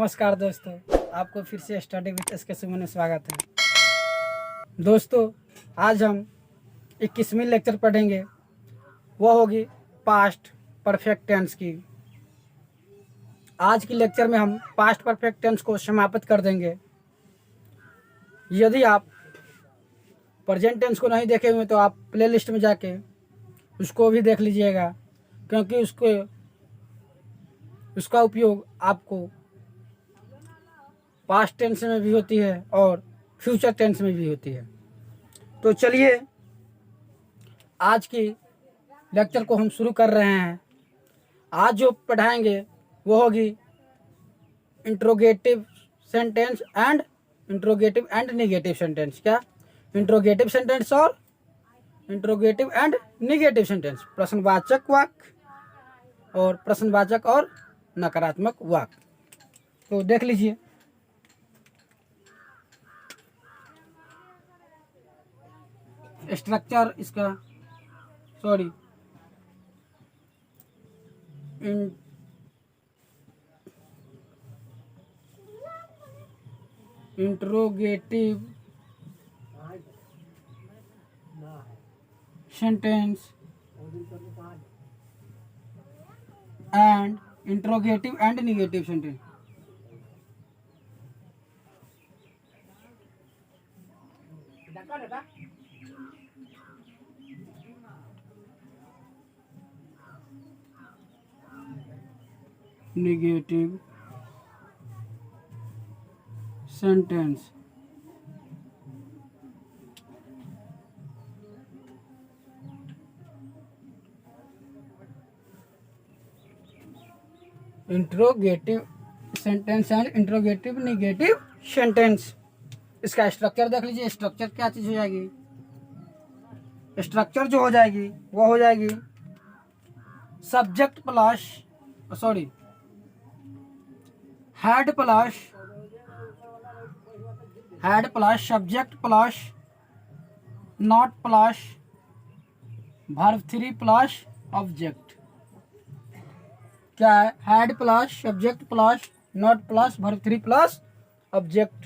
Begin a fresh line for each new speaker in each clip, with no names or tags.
नमस्कार दोस्तों, आपको फिर से स्टडी विद एस के सुमन में स्वागत है। दोस्तों, आज हम 21वीं लेक्चर पढ़ेंगे। वह होगी पास्ट परफेक्ट टेंस की। आज की लेक्चर में हम पास्ट परफेक्ट टेंस को समाप्त कर देंगे। यदि आप प्रेजेंट टेंस को नहीं देखे हुए तो आप प्लेलिस्ट में जाके उसको भी देख लीजिएगा, क्योंकि उसका उपयोग आपको पास्ट टेंस में भी होती है और फ्यूचर टेंस में भी होती है। तो चलिए आज की लेक्चर को हम शुरू कर रहे हैं। आज जो पढ़ाएंगे वो होगी interrogative sentence and negative sentence. क्या? इंट्रोगेटिव सेंटेंस और इंट्रोगेटिव एंड नेगेटिव सेंटेंस, प्रश्नवाचक वाक्य और प्रश्नवाचक और नकारात्मक वाक्य। तो देख लीजिए। स्ट्रक्चर इसका interrogative sentence and interrogative and negative sentence. Negative sentence interrogative sentence and interrogative negative sentence. इसका स्ट्रक्चर देख लीजिए। स्ट्रक्चर क्या चीज हो जाएगी? स्ट्रक्चर जो हो जाएगी वो हो जाएगी subject plus head plus subject plus not plus verb 3 plus object. क्या है? Head plus subject plus not plus verb 3 plus object.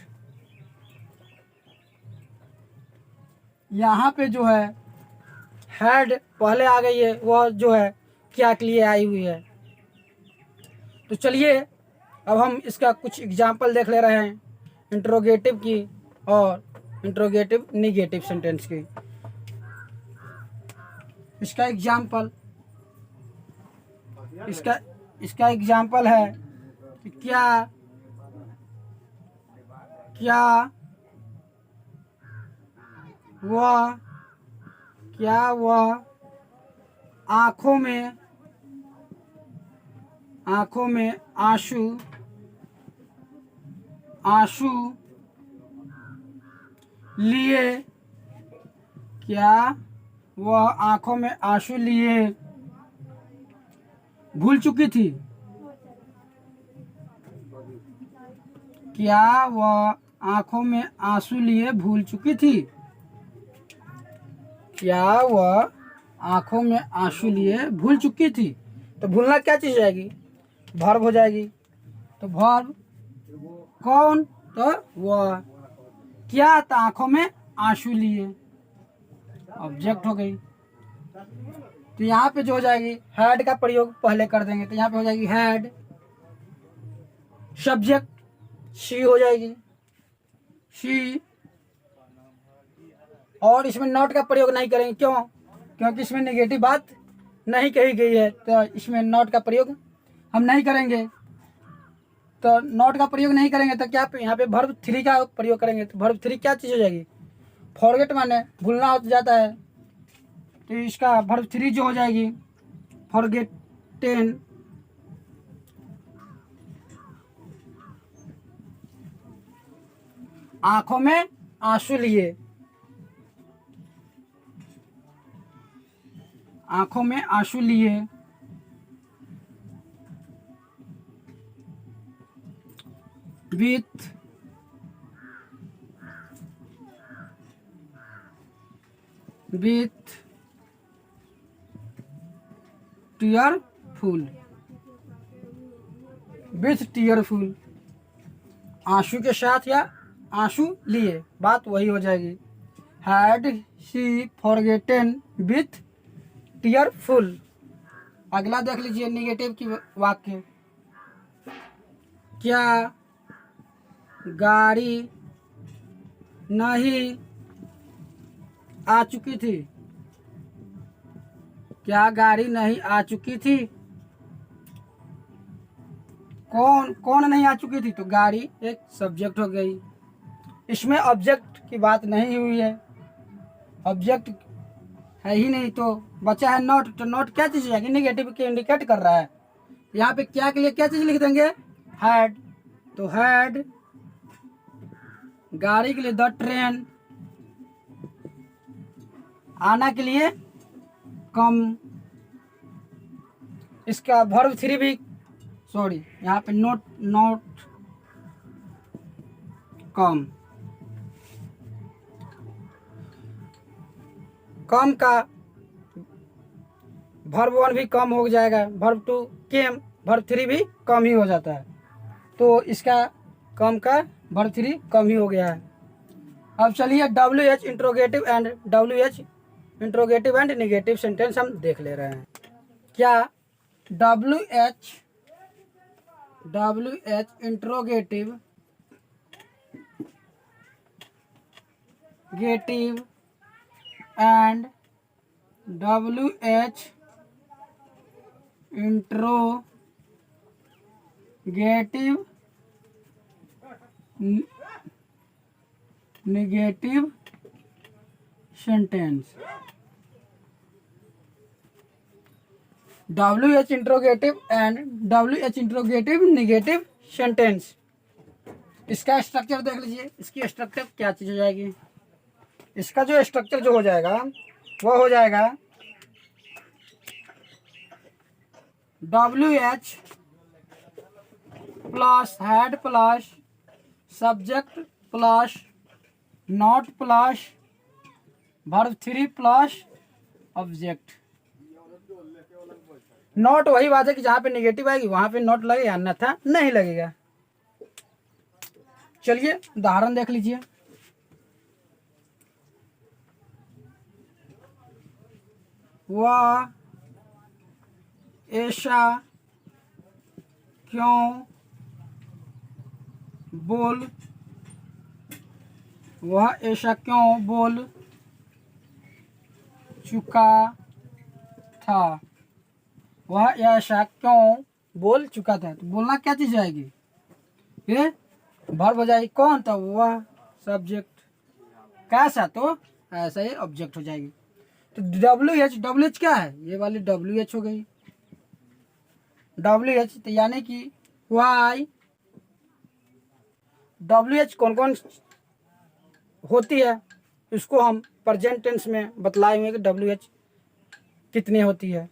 यहाँ पे जो है हेड पहले आ गई है, वह जो है क्या के लिए आई हुई है। तो चलिए अब हम इसका कुछ एग्जाम्पल देख ले रहे हैं, इंट्रोगेटिव की और इंट्रोगेटिव नेगेटिव सेंटेंस की। इसका एग्जाम्पल है कि क्या वह आंखों में आंसू लिए। क्या वह आंखों में आंसू लिए भूल चुकी थी? क्या वह आंखों में आंसू लिए भूल चुकी थी? क्या वह आंखों में आंसू लिए भूल चुकी थी? तो भूलना क्या चीज जाएगी? वर्ब हो जाएगी। तो वर्ब कौन? तो वह। क्या? तो आंखों में आंसू लिए, ऑब्जेक्ट हो गई। तो यहाँ पे जो हो जाएगी हेड का प्रयोग पहले कर देंगे। तो यहाँ पे हो जाएगी हेड, सब्जेक्ट शी हो जाएगी, शी। और इसमें नॉट का प्रयोग नहीं करेंगे। क्यों? क्योंकि इसमें नेगेटिव बात नहीं कही गई है, तो इसमें नॉट का प्रयोग हम नहीं करेंगे। तो नॉट का प्रयोग नहीं करेंगे तो क्या यहाँ पे वर्ब 3 का प्रयोग करेंगे। तो वर्ब 3 क्या चीज़ हो जाएगी? फॉरगेट माने भूलना हो जाता है। तो इसका वर्ब 3 जो हो जाएगी फॉरगेटेन। आंखों में आंसू लिए, आंखों में आंसू लिए। विथ टीयरफुल, आंसू के साथ या आंसू लिए, बात वही हो जाएगी। Had she forgotten with tearful. अगला देख लीजिए निगेटिव की वाक्य। क्या गाड़ी नहीं आ चुकी थी? क्या गाड़ी नहीं आ चुकी थी? कौन कौन नहीं आ चुकी थी? तो गाड़ी एक सब्जेक्ट हो गई, इसमें ऑब्जेक्ट की बात नहीं हुई है, ऑब्जेक्ट है ही नहीं, तो बचा है नॉट। तो नॉट क्या चीज़ है कि निगेटिव के इंडिकेट कर रहा है। यहाँ पे क्या के लिए क्या चीज़ लिख देंगे? हैड। तो हैड गाड़ी के लिए द ट्रेन, आना के लिए कम। इसका वर्ब थ्री भी, सॉरी यहाँ पे नॉट कम, कम का वर्ब वन भी कम हो जाएगा, verb two came, verb three भी कम ही हो जाता है, तो इसका कम का वर्ब थ्री कम ही हो गया है। अब चलिए W H interrogative and negative sentence हम देख ले रहे हैं। क्या W H interrogative and W H interrogative negative sentence. W H interrogative and W H interrogative negative sentence, इसका स्ट्रक्चर देख लीजिए। इसकी स्ट्रक्चर क्या चीज़ हो जाएगी? इसका जो स्ट्रक्चर जो हो जाएगा वो हो जाएगा W H plus had plus subject plus not plus verb three plus object. Not वही बात है कि जहाँ पे निगेटिव आएगी वहाँ पे नॉट लगेगा, अन्यथा नहीं लगेगा। चलिए उदाहरण देख लीजिए। वह ऐसा क्यों बोल वह ऐसा क्यों बोल चुका था? वह ऐसा क्यों बोल चुका था, तो बोलना क्या चीज़ आएगी? ये वर्ब हो जाएगी। कौन था? वह सब्जेक्ट, कैसा? तो ऐसा ही ऑब्जेक्ट हो जाएगी। तो डब्ल्यू एच क्या है? ये वाली डब्ल्यू एच हो गई। डब्ल्यू एच तो यानी कि वाई। डब्ल्यू एच कौन कौन होती है इसको हम प्रेजेंट टेंस में बतलाए हुए कि डब्ल्यू एच कितनी होती है।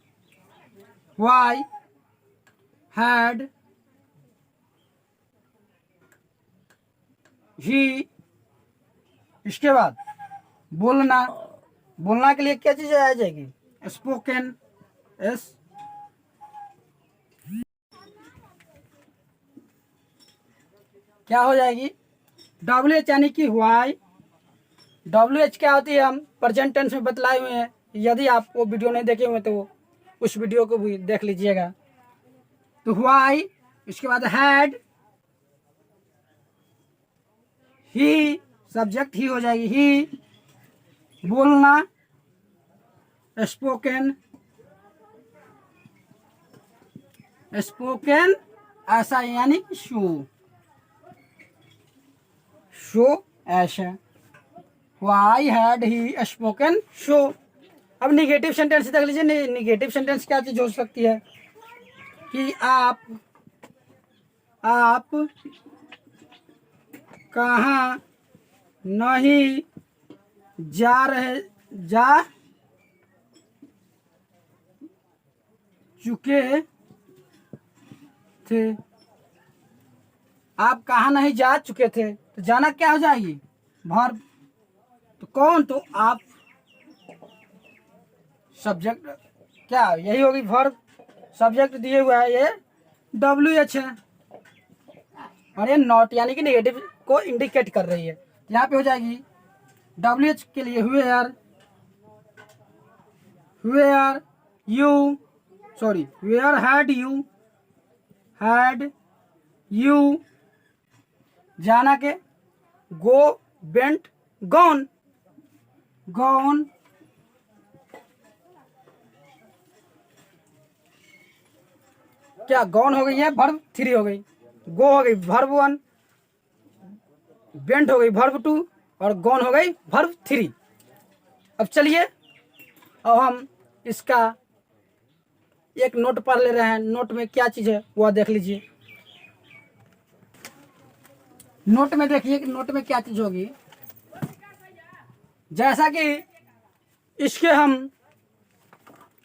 Why had he. इसके बाद बोलना, बोलना के लिए क्या चीज़ आ जाएगी? Spoken, S. क्या हो जाएगी? डब्ल्यू एच यानी कि वाई। डब्ल्यू एच क्या होती है हम प्रेजेंट टेंस में बतलाए हुए हैं। यदि आप वो वीडियो नहीं देखे हुए तो उस वीडियो को भी देख लीजिएगा। तो वाई, इसके बाद हैड, ही सब्जेक्ट ही हो जाएगी ही, बोलना स्पोकन, स्पोकन ऐसा यानी शो, शो ऐसा। Why had he spoken show. अब निगेटिव सेंटेंस देख लीजिए। निगेटिव सेंटेंस क्या चीज हो सकती है कि आप कहाँ नहीं जा चुके थे। आप कहाँ नहीं जा चुके थे, तो जाना क्या हो जाएगी? वर्ब। तो कौन? तो आप सब्जेक्ट, क्या यही होगी वर्ब। सब्जेक्ट दिए हुआ है ये डब्ल्यू एच है, और ये नॉट यानी कि नेगेटिव को इंडिकेट कर रही है। यहाँ पे हो जाएगी WH के लिए वेयर हैड यू जाना के, गो वेंट गॉन, क्या गॉन हो गई है वर्ब 3 हो गई, गो हो गई वर्ब 1, वेंट हो गई वर्ब 2 और गॉन हो गई वर्ब 3। अब चलिए अब हम इसका एक नोट पढ़ ले रहे हैं। नोट में क्या चीज़ है वह देख लीजिए। नोट में देखिए कि नोट में क्या चीज़ होगी। जैसा कि इसके हम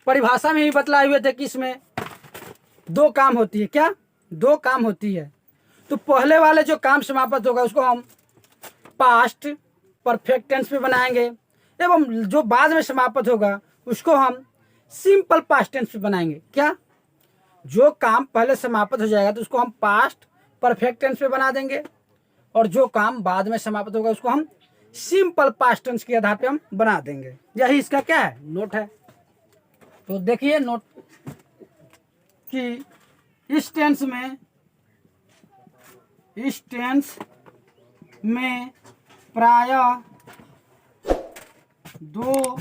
परिभाषा में ही बतलाए हुए थे कि इसमें 2 काम होती है। क्या 2 काम होती है? तो पहले वाले जो काम समाप्त होगा उसको हम पास्ट परफेक्ट टेंस में बनाएंगे, एवं जो बाद में समाप्त होगा उसको हम सिंपल पास्ट टेंस में बनाएंगे। क्या जो काम पहले समाप्त हो जाएगा तो उसको हम पास्ट परफेक्ट टेंस में बना देंगे, और जो काम बाद में समाप्त होगा उसको हम सिंपल पास्ट टेंस के आधार पे हम बना देंगे। यही इसका क्या है, नोट है। तो देखिए नोट कि इस टेंस में प्रायः 2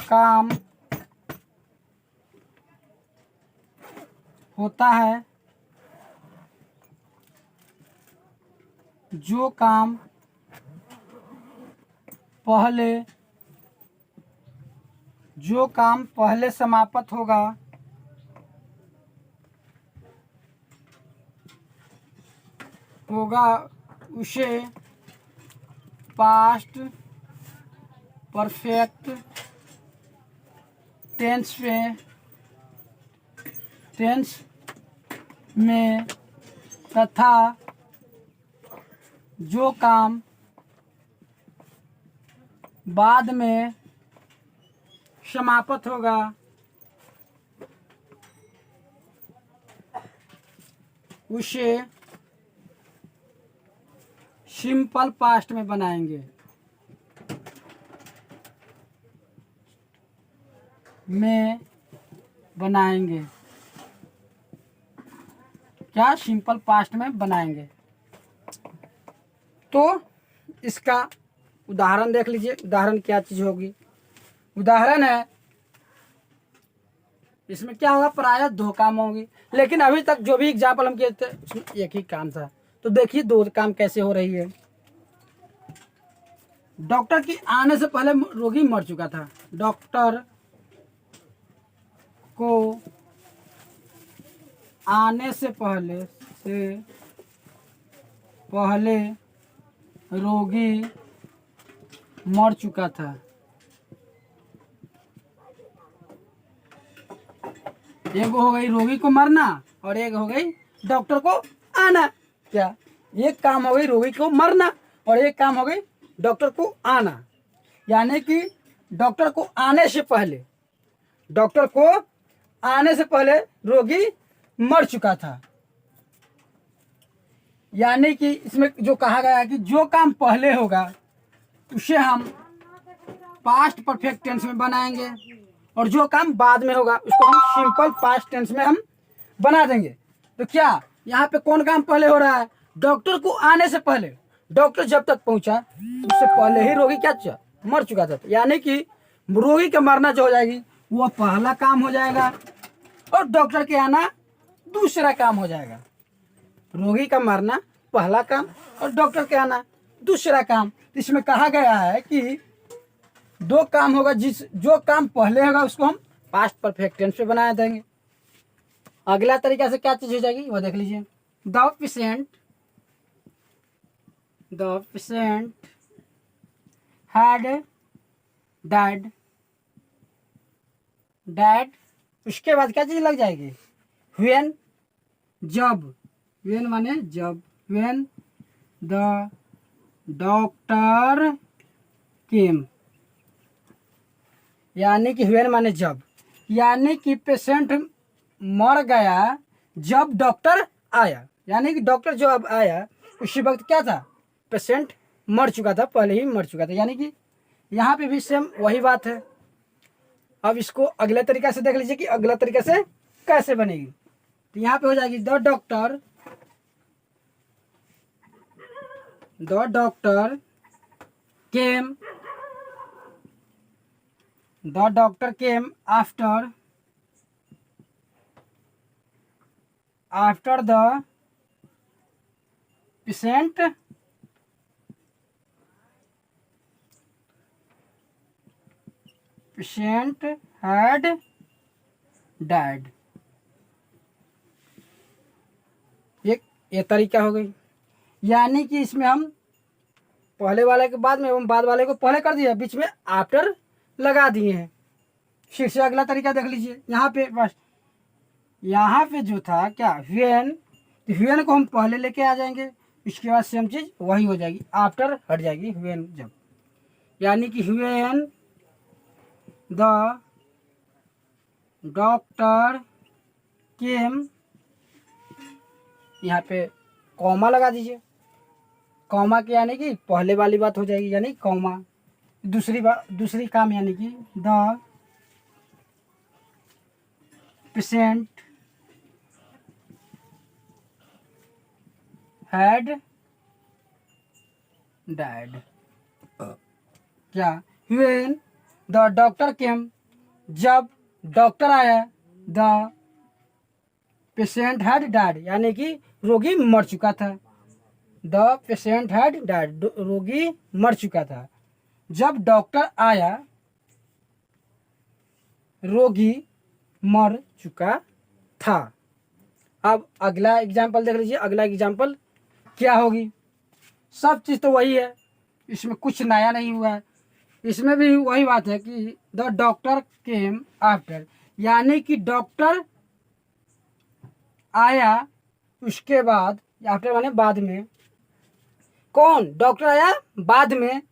काम होता है। जो काम पहले समाप्त होगा उसे पास्ट परफेक्ट टेंस में तथा जो काम बाद में समाप्त होगा उसे सिंपल पास्ट में बनाएंगे। क्या सिंपल पास्ट में बनाएंगे। तो इसका उदाहरण देख लीजिए। उदाहरण क्या चीज़ होगी? उदाहरण है इसमें क्या होगा, प्रायः 2 काम होंगे, लेकिन अभी तक जो भी एग्जाम्पल हम किए थे उसमें एक ही काम था। तो देखिए 2 काम कैसे हो रही है। डॉक्टर की आने से पहले रोगी मर चुका था। डॉक्टर को आने से पहले रोगी मर चुका था। एक हो गई रोगी को मरना और एक हो गई डॉक्टर को आना। क्या एक काम हो गई रोगी को मरना और एक काम हो गई डॉक्टर को आना। यानी कि डॉक्टर को आने से पहले रोगी मर चुका था। यानी कि इसमें जो कहा गया है कि जो काम पहले होगा उसे हम पास्ट परफेक्ट टेंस में बनाएंगे, और जो काम बाद में होगा उसको हम सिंपल पास्ट टेंस में हम बना देंगे। तो क्या यहाँ पे कौन काम पहले हो रहा है? डॉक्टर को आने से पहले। डॉक्टर जब तक पहुंचा उससे पहले ही रोगी क्या मर चुका था। यानी कि रोगी का मरना जो हो जाएगी वो पहला काम हो जाएगा, और डॉक्टर के आना दूसरा काम हो जाएगा। रोगी का मरना पहला काम और डॉक्टर के आना दूसरा काम। इसमें कहा गया है कि 2 काम होगा, जो काम पहले होगा उसको हम पास्ट परफेक्ट टेंस पे बना देंगे। अगला तरीका से क्या चीज हो जाएगी वो देख लीजिए। The patient had died. उसके बाद क्या चीज लग जाएगी? व्हेन माने जब। व्हेन द डॉक्टर केम, यानी कि व्हेन माने जब, यानी कि पेशेंट मर गया जब डॉक्टर आया। यानी कि डॉक्टर जो अब आया उसी वक्त क्या था, पेशेंट मर चुका था, पहले ही मर चुका था। यानी कि यहाँ पे भी सेम वही बात है। अब इसको अगले तरीके से देख लीजिए कि अगला तरीके से कैसे बनेगी। तो यहाँ पे हो जाएगी the doctor came after the patient had died. ये तरीका हो गई। यानी कि इसमें हम पहले वाले के बाद में एवं बाद वाले को पहले कर दिया, बीच में आफ्टर लगा दिए हैं। फिर से अगला तरीका देख लीजिए। यहाँ पे बस यहाँ पे जो था क्या, व्हेन को हम पहले लेके आ जाएंगे, इसके बाद सेम चीज वही हो जाएगी, आफ्टर हट जाएगी व्हेन जब। यानी कि व्हेन द डॉक्टर केम, यहाँ पे कॉमा लगा दीजिए। कॉमा के यानी कि पहले वाली बात हो जाएगी, यानी कॉमा दूसरी काम, यानी कि द पेशेंट हैड डाइड। क्या, व्हेन द डॉक्टर केम, जब डॉक्टर आया, द पेशेंट हैड डाइड, यानी कि रोगी मर चुका था। द पेशेंट हैड डाइड, रोगी मर चुका था। जब डॉक्टर आया, रोगी मर चुका था। अब अगला एग्जाम्पल देख लीजिए। अगला एग्जाम्पल क्या होगी, सब चीज़ तो वही है, इसमें कुछ नया नहीं हुआ है। इसमें भी वही बात है कि द डॉक्टर केम आफ्टर, यानी कि डॉक्टर आया उसके बाद, आफ्टर माने बाद में। कौन, डॉक्टर आया बाद में।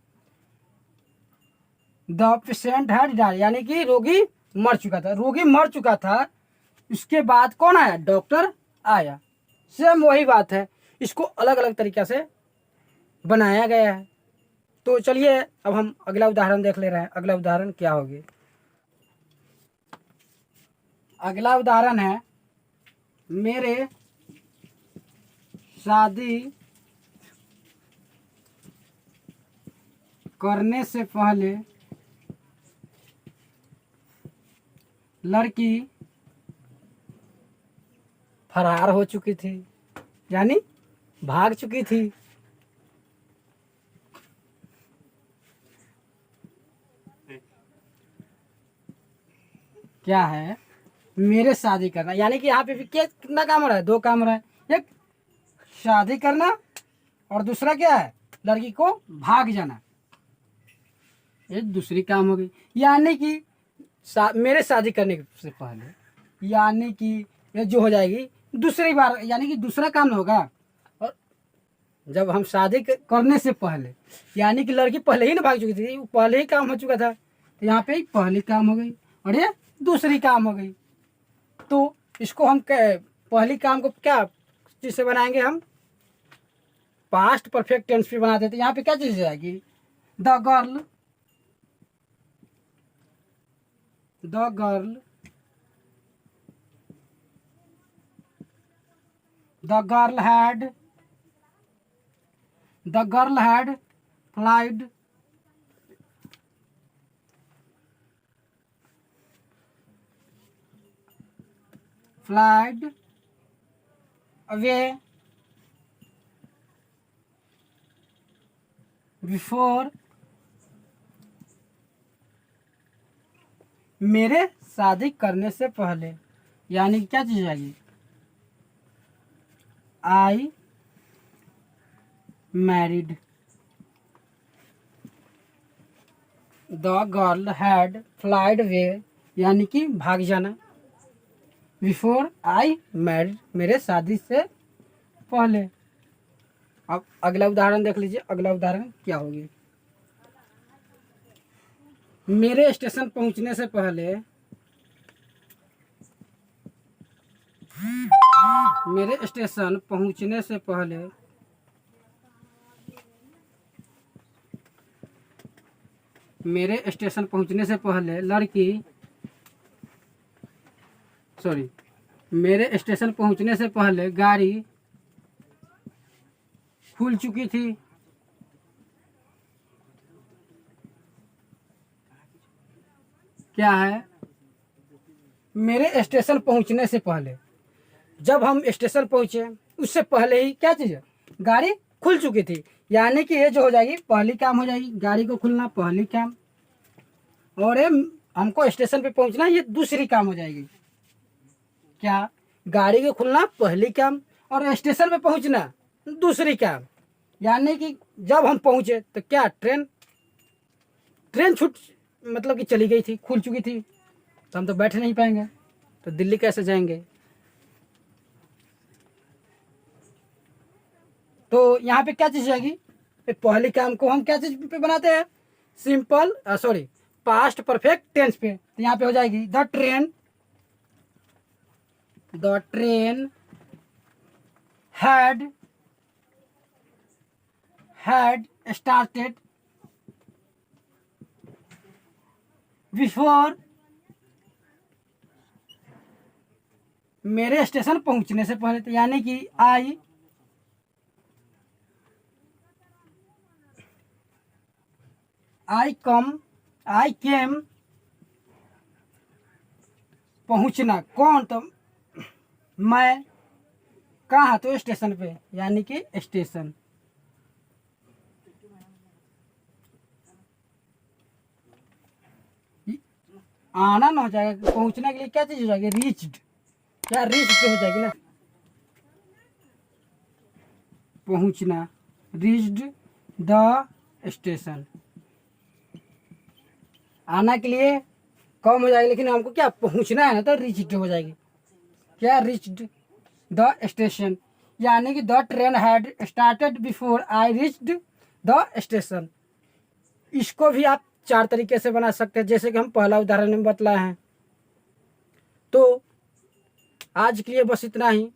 द पेशेंट हैड डाइड, यानी कि रोगी मर चुका था। रोगी मर चुका था, उसके बाद कौन आया, डॉक्टर आया। सेम वही बात है, इसको अलग अलग तरीक़े से बनाया गया है। तो चलिए अब हम अगला उदाहरण देख ले रहे हैं। अगला उदाहरण क्या होगी, अगला उदाहरण है, मेरे शादी करने से पहले लड़की फरार हो चुकी थी, यानी भाग चुकी थी। क्या है, मेरे शादी करना, यानी कि यहाँ पे भी क्या, कितना काम हो रहा है, दो काम हो रहा है। एक शादी करना और दूसरा क्या है, लड़की को भाग जाना। ये दूसरी काम हो गई। यानी कि मेरे शादी करने से पहले, यानी कि ये जो हो जाएगी दूसरी बार, यानी कि दूसरा काम होगा। और जब हम शादी करने से पहले, यानी कि लड़की पहले ही ना भाग चुकी थी, पहले ही काम हो चुका था। तो यहाँ पे पहली काम हो गई और ये दूसरी काम हो गई। तो इसको हम पहली काम को क्या चीज़ से बनाएंगे, हम पास्ट परफेक्ट टेंस पे बना देते। यहाँ पे क्या चीज़ जाएगी, the girl had flied away before, मेरे शादी करने से पहले, यानी क्या चीज़ आएगी, I married. The girl had flied way, यानी कि भाग जाना। बिफोर आई मैरिड, मेरे शादी से पहले। अब अगला उदाहरण देख लीजिए। अगला उदाहरण क्या होगी, मेरे स्टेशन पहुंचने से पहले मेरे स्टेशन पहुंचने से पहले मेरे स्टेशन पहुंचने से पहले मेरे स्टेशन पहुंचने से पहले गाड़ी खुल चुकी थी। क्या है? मेरे स्टेशन पहुंचने से पहले, जब हम स्टेशन पहुंचे उससे पहले ही क्या चीज़ है, गाड़ी खुल चुकी थी। यानी कि ये जो हो जाएगी पहली काम हो जाएगी, गाड़ी को खुलना पहली काम, और ये हमको स्टेशन पे पहुंचना ये दूसरी काम हो जाएगी। क्या? गाड़ी को खुलना पहली काम और स्टेशन पे पहुंचना दूसरी काम। यानी कि जब हम पहुंचे तो क्या, ट्रेन छूट मतलब कि चली गई थी, खुल चुकी थी, तो हम तो बैठ नहीं पाएंगे, तो दिल्ली कैसे जाएंगे। तो यहाँ पे क्या चीज़ जाएगी, पहली काम को हम क्या चीज़ पे बनाते हैं, सिंपल पास्ट परफेक्ट टेंस पे। तो यहाँ पे हो जाएगी the train had started before, मेरे स्टेशन पहुंचने से पहले। तो यानी कि आई केम, पहुंचना कौन, तो मैं, कहाँ, तो स्टेशन पे, यानी कि स्टेशन। आना ना हो जाएगा, पहुंचने के लिए क्या चीज हो जाएगी, रीच्ड। क्या रीच्ड हो जाएगी ना, पहुंचना, रीच्ड द स्टेशन। आना के लिए कम हो जाएगी, लेकिन हमको क्या पहुंचना है ना, तो रीच्ड हो जाएगी। क्या? Reached the station. यानी कि the train had started before I reached the station. इसको भी आप 4 तरीके से बना सकते हैं, जैसे कि हम पहला उदाहरण में बतलाए हैं। तो आज के लिए बस इतना ही।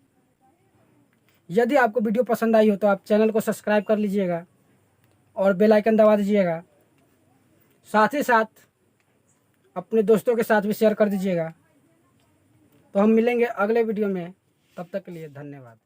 यदि आपको वीडियो पसंद आई हो तो आप चैनल को सब्सक्राइब कर लीजिएगा और बेल आइकन दबा दीजिएगा। साथ ही साथ अपने दोस्तों के साथ भी शेयर कर दीजिएगा। तो हम मिलेंगे अगले वीडियो में, तब तक के लिए धन्यवाद।